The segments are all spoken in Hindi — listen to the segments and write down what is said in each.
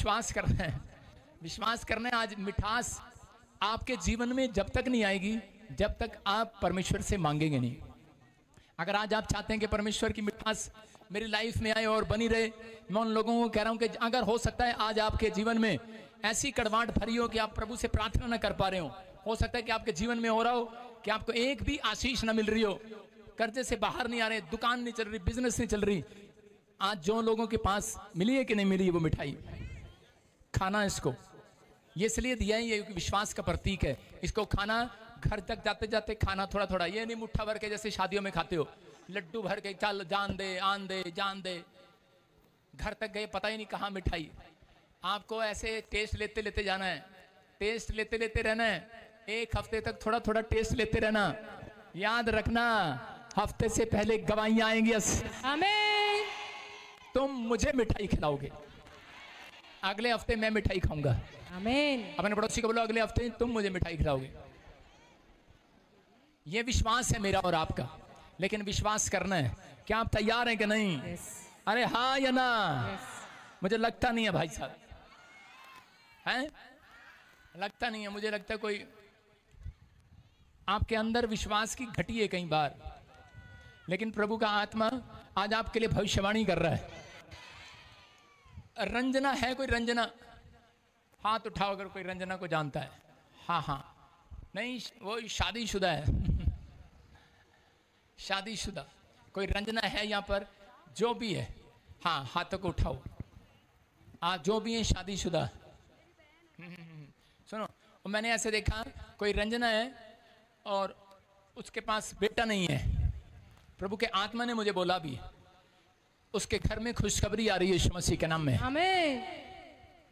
विश्वास करना है, विश्वास करना है। आज मिठास आपके जीवन में जब तक नहीं आएगी जब तक आप परमेश्वर से मांगेंगे नहीं। अगर आज आप चाहते हैं कि परमेश्वर की मिठास मेरी लाइफ में आए और बनी रहे, मैं उन लोगों को कह रहा हूं कि अगर हो सकता है आज आपके जीवन में ऐसी कड़वाहट भरी हो कि आप प्रभु से प्रार्थना ना कर पा रहे हो सकता है कि आपके जीवन में हो रहा हो कि आपको एक भी आशीष ना मिल रही हो, कर्जे से बाहर नहीं आ रहे, दुकान नहीं चल रही, बिजनेस नहीं चल रही। आज जो लोगों के पास मिली है कि नहीं मिली वो मिठाई खाना, इसको ये इसलिए दिया है, ये विश्वास का प्रतीक है। इसको खाना, घर तक जाते जाते खाना थोड़ा थोड़ा, ये नहीं मुट्ठा भर के जैसे शादियों में खाते हो, लड्डू भर के चल जान दे आन दे जान दे, घर तक गए पता ही नहीं कहाँ मिठाई। आपको ऐसे टेस्ट लेते लेते जाना है, टेस्ट लेते लेते रहना है, एक हफ्ते तक थोड़ा थोड़ा टेस्ट लेते रहना। याद रखना हफ्ते से पहले गवाहियां आएंगी, आमीन। तुम मुझे मिठाई खिलाओगे, अगले हफ्ते मैं मिठाई खाऊंगा, आमीन। अपने पड़ोसी को बोलो अगले हफ्ते तुम मुझे मिठाई खिलाओगे। ये विश्वास है मेरा और आपका, लेकिन विश्वास करना है। क्या आप तैयार हैं कि नहीं? yes. अरे हाँ या ना? yes. मुझे लगता नहीं है भाई साहब, हैं? लगता नहीं है, मुझे लगता है कोई आपके अंदर विश्वास की घटी है कई बार, लेकिन प्रभु का आत्मा आज आपके लिए भविष्यवाणी कर रहा है। रंजना है कोई? रंजना हाथ उठाओ अगर कोई रंजना को जानता है। हाँ हाँ, नहीं वो शादीशुदा है शादीशुदा। कोई रंजना है यहाँ पर? जो भी है हाँ हाथों को उठाओ। जो भी है शादीशुदा। सुनो, मैंने ऐसे देखा कोई रंजना है और उसके पास बेटा नहीं है। प्रभु के आत्मा ने मुझे बोला भी उसके घर में खुशखबरी आ रही है यीशु मसीह के नाम में, आमीन।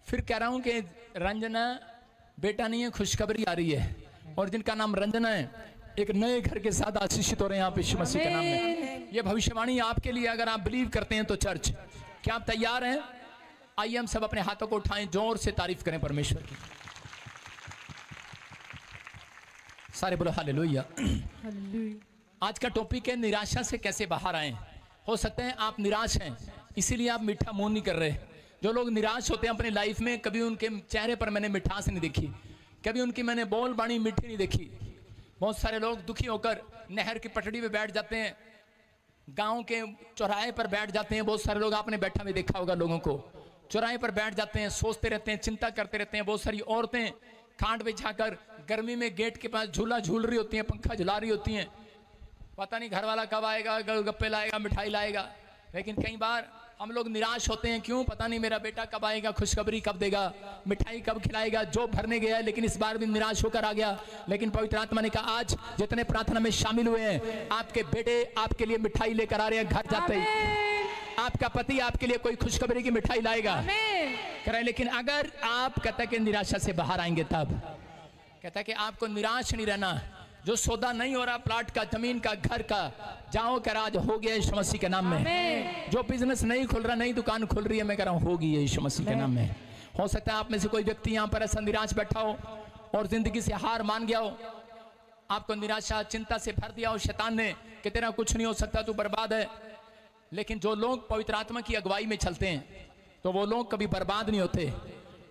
फिर कह रहा हूं कि रंजना बेटा नहीं है, खुशखबरी आ रही है, और जिनका नाम रंजना है एक नए घर के साथ आशीषित हो रहे हैं आप यीशु मसीह के नाम में। ये भविष्यवाणी आपके लिए, अगर आप बिलीव करते हैं तो चर्च, क्या आप तैयार हैं? आइए हम सब अपने हाथों को उठाएं, जोर से तारीफ करें परमेश्वर की। सारे बोलो हालेलुया। आज का टॉपिक है निराशा से कैसे बाहर आएं। हो सकता है आप निराश हैं, इसीलिए आप मीठा मुंह नहीं कर रहे। जो लोग निराश होते हैं अपनी लाइफ में, कभी उनके चेहरे पर मैंने मिठास नहीं देखी, कभी उनकी मैंने बोल बाणी मीठी नहीं देखी। बहुत सारे लोग दुखी होकर नहर की पटड़ी पे बैठ जाते हैं, गांव के चौराहे पर बैठ जाते हैं। बहुत सारे लोग आपने बैठा हुए देखा होगा, लोगों को चौराहे पर बैठ जाते हैं, सोचते रहते हैं, चिंता करते रहते हैं। बहुत सारी औरतें खाट बिछाकर गर्मी में गेट के पास झूला झूल रही होती हैं, पंखा झुला रही होती हैं, पता नहीं घर वाला कब आएगा, गोलगप्पे लाएगा, मिठाई लाएगा। लेकिन कई बार हम लोग निराश होते हैं, क्यों? पता नहीं मेरा बेटा कब आएगा, खुशखबरी कब देगा, मिठाई कब खिलाएगा। जो भरने गया है लेकिन इस बार भी निराश होकर आ गया। लेकिन पवित्र आत्मा ने कहा आज जितने प्रार्थना में शामिल हुए हैं, आपके बेटे आपके लिए मिठाई लेकर आ रहे हैं। घर जाते ही आपका पति आपके लिए कोई खुशखबरी की मिठाई लाएगा, कह रहे। लेकिन अगर आप कहता कि निराशा से बाहर आएंगे, तब कहता कि आपको निराश नहीं रहना। जो सौदा नहीं हो रहा, प्लाट का, जमीन का, घर का, जाओ कर आज हो गया यीशु मसीह के नाम में। जो बिजनेस नहीं खुल रहा, नई दुकान खुल रही है, मैं कह रहा हूँ होगी यीशु मसीह के नाम में। हो सकता है आप में से कोई व्यक्ति यहाँ पर ऐसा निराश बैठा हो और जिंदगी से हार मान गया हो, आपको निराशा चिंता से भर दिया हो शैतान ने कि तेरा कुछ नहीं हो सकता, तू बर्बाद है। लेकिन जो लोग पवित्र आत्मा की अगुवाई में चलते हैं तो वो लोग कभी बर्बाद नहीं होते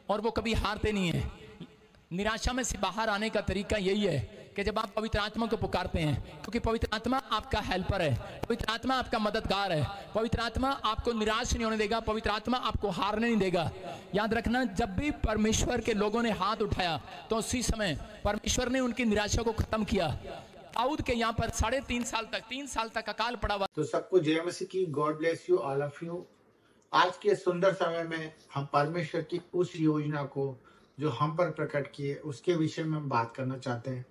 और वो कभी हारते नहीं है। निराशा में से बाहर आने का तरीका यही है कि जब आप पवित्र आत्मा को पुकारते हैं, क्योंकि पवित्र आत्मा आपका हेल्पर है, पवित्र आत्मा आपका मददगार है, पवित्र आत्मा आपको निराश नहीं होने देगा, पवित्र आत्मा आपको हारने नहीं देगा। याद रखना, जब भी परमेश्वर के लोगों ने हाथ उठाया तो उसी समय परमेश्वर ने उनकी निराशा को खत्म किया। दाऊद के यहाँ पर 3 साल तक अकाल पड़ा हुआ। तो सबको जय मसीह की, God bless you all of you. आज के सुंदर समय में हम परमेश्वर की उस योजना को जो हम पर प्रकट किए उसके विषय में हम बात करना चाहते हैं।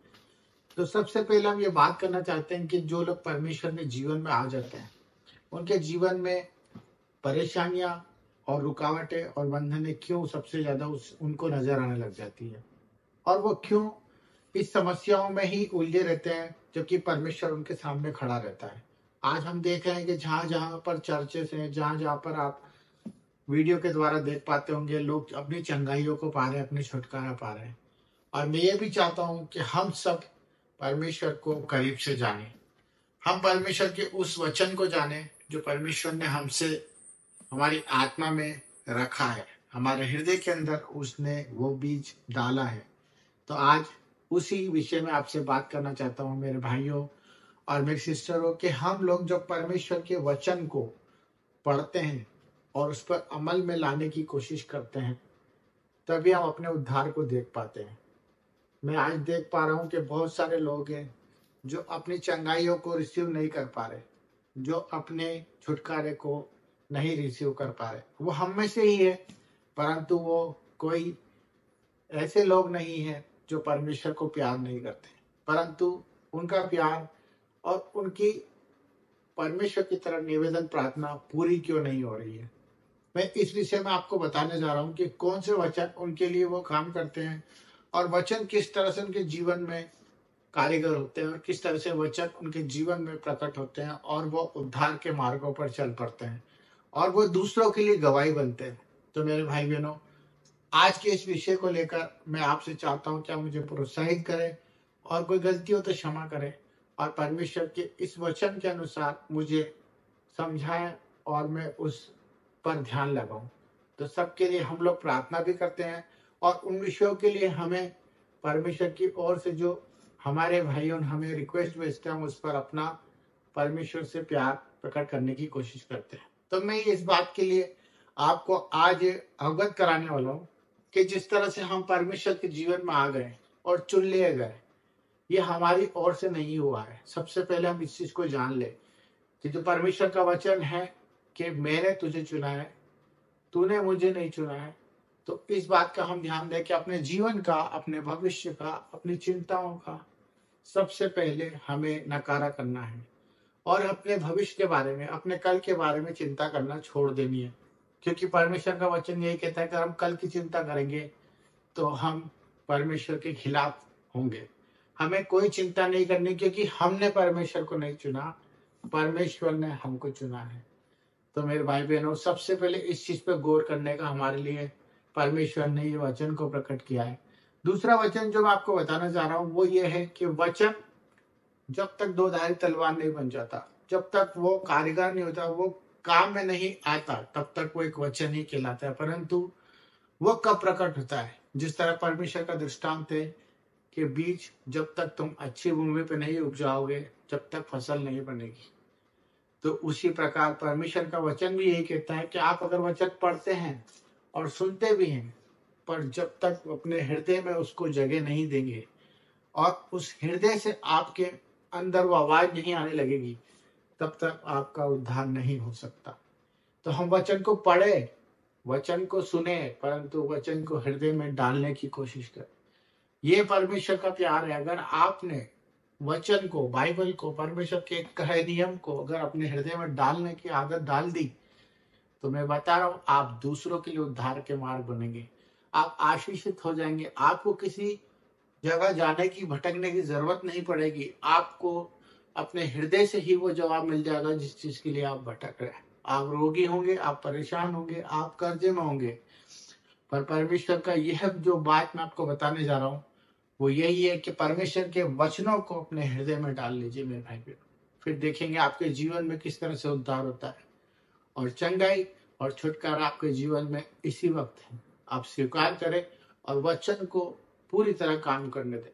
तो सबसे पहले हम ये बात करना चाहते हैं कि जो लोग परमेश्वर के जीवन में आ जाते हैं, उनके जीवन में परेशानियां और रुकावटें और बंधनें क्यों सबसे ज्यादा उनको नजर आने लग जाती है, और वो क्यों इस समस्याओं में ही उलझे रहते हैं जबकि परमेश्वर उनके सामने खड़ा रहता है। आज हम देख रहे हैं कि जहां जहां पर चर्चेस हैं, जहां जहां पर आप वीडियो के द्वारा देख पाते होंगे, लोग अपनी चंगाइयों को पा रहे हैं, अपनी छुटकारा पा रहे हैं। और मैं ये भी चाहता हूं कि हम सब परमेश्वर को करीब से जाने, हम परमेश्वर के उस वचन को जाने जो परमेश्वर ने हमसे हमारी आत्मा में रखा है। हमारे हृदय के अंदर उसने वो बीज डाला है। तो आज उसी विषय में आपसे बात करना चाहता हूँ मेरे भाइयों और मेरी सिस्टरों, कि हम लोग जो परमेश्वर के वचन को पढ़ते हैं और उस पर अमल में लाने की कोशिश करते हैं, तभी हम अपने उद्धार को देख पाते हैं। मैं आज देख पा रहा हूँ कि बहुत सारे लोग हैं जो अपनी चंगाइयों को रिसीव नहीं कर पा रहे, जो अपने छुटकारे को नहीं रिसीव कर पा रहे। वो हम में से ही है, परंतु वो कोई ऐसे लोग नहीं है जो परमेश्वर को प्यार नहीं करते, परंतु उनका प्यार और उनकी परमेश्वर की तरफ निवेदन प्रार्थना पूरी क्यों नहीं हो रही है। मैं इस विषय में आपको बताने जा रहा हूँ कि कौन से वचन उनके लिए वो काम करते हैं और वचन किस तरह से उनके जीवन में कारीगर होते हैं और किस तरह से वचन उनके जीवन में प्रकट होते हैं और वो उद्धार के मार्गों पर चल पड़ते हैं और वो दूसरों के लिए गवाही बनते हैं। तो मेरे भाई बहनों, आज के इस विषय को लेकर मैं आपसे चाहता हूं कि आप मुझे प्रोत्साहित करें और कोई गलती हो तो क्षमा करें और परमेश्वर के इस वचन के अनुसार मुझे समझाएं और मैं उस पर ध्यान लगाऊं। तो सबके लिए हम लोग प्रार्थना भी करते हैं और उन विषयों के लिए हमें परमेश्वर की ओर से जो हमारे भाइयों हमें रिक्वेस्ट भेजते हैं, हम उस पर अपना परमेश्वर से प्यार प्रकट करने की कोशिश करते हैं। तो मैं इस बात के लिए आपको आज अवगत कराने वाला हूँ कि जिस तरह से हम परमेश्वर के जीवन में आ गए और चुन लिए गए, ये हमारी ओर से नहीं हुआ है। सबसे पहले हम इस चीज को जान ले कि जो परमेश्वर का वचन है कि मैंने तुझे चुना है, तूने मुझे नहीं चुना है। तो इस बात का हम ध्यान दें कि अपने जीवन का, अपने भविष्य का, अपनी चिंताओं का सबसे पहले हमें नकारा करना है और अपने भविष्य के बारे में, अपने कल के बारे में चिंता करना छोड़ देनी है। क्योंकि परमेश्वर का वचन यही कहता है कि हम कल की चिंता करेंगे तो हम परमेश्वर के खिलाफ होंगे। हमें कोई चिंता नहीं करनी, क्योंकि हमने परमेश्वर को नहीं चुना, परमेश्वर ने हमको चुना है। तो मेरे भाई बहनों, सबसे पहले इस चीज पे गौर करने का हमारे लिए परमेश्वर ने ये वचन को प्रकट किया है। दूसरा वचन जो मैं आपको बताना चाह रहा हूँ वो ये है कि वचन जब तक दो धारी तलवार नहीं बन जाता, जब तक वो कारीगर नहीं होता, वो काम में नहीं आता, तब तक वो एक वचन ही कहलाता है। परंतु वो कब प्रकट होता है? जिस तरह परमेश्वर का दृष्टांत है कि बीज जब तक तुम अच्छी भूमि पे नहीं उपजाओगे, जब तक फसल नहीं बनेगी। तो उसी प्रकार परमेश्वर का वचन भी यही कहता है कि आप अगर वचन पढ़ते हैं और सुनते भी हैं, पर जब तक अपने हृदय में उसको जगह नहीं देंगे और उस हृदय से आपके अंदर वो आवाज नहीं आने लगेगी, तब तक आपका उद्धार नहीं हो सकता। तो हम वचन को पढ़े, वचन को सुने, परंतु वचन को हृदय में डालने की कोशिश करें। ये परमेश्वर का प्यार है। अगर आपने वचन को, बाइबल को, परमेश्वर के कहे नियम को अगर अपने हृदय में डालने की आदत डाल दी, तो मैं बता रहा हूं, आप दूसरों के लिए उद्धार के मार्ग बनेंगे। आप आशीषित हो जाएंगे। आपको किसी जगह जाने की, भटकने की जरूरत नहीं पड़ेगी। आपको अपने हृदय से ही वो जवाब मिल जाएगा जिस चीज के लिए आप भटक रहे हैं। आप रोगी होंगे, आप परेशान होंगे, आप कर्जे में होंगे, पर परमेश्वर का यह जो बात मैं आपको बताने जा रहा हूँ वो यही है कि परमेश्वर के वचनों को अपने हृदय में डाल लीजिए मेरे भाई बहन। फिर देखेंगे आपके जीवन में किस तरह से उद्धार होता है और चंगाई और छुटकारा आपके जीवन में इसी वक्त है। आप स्वीकार करें और वचन को पूरी तरह काम करने दें।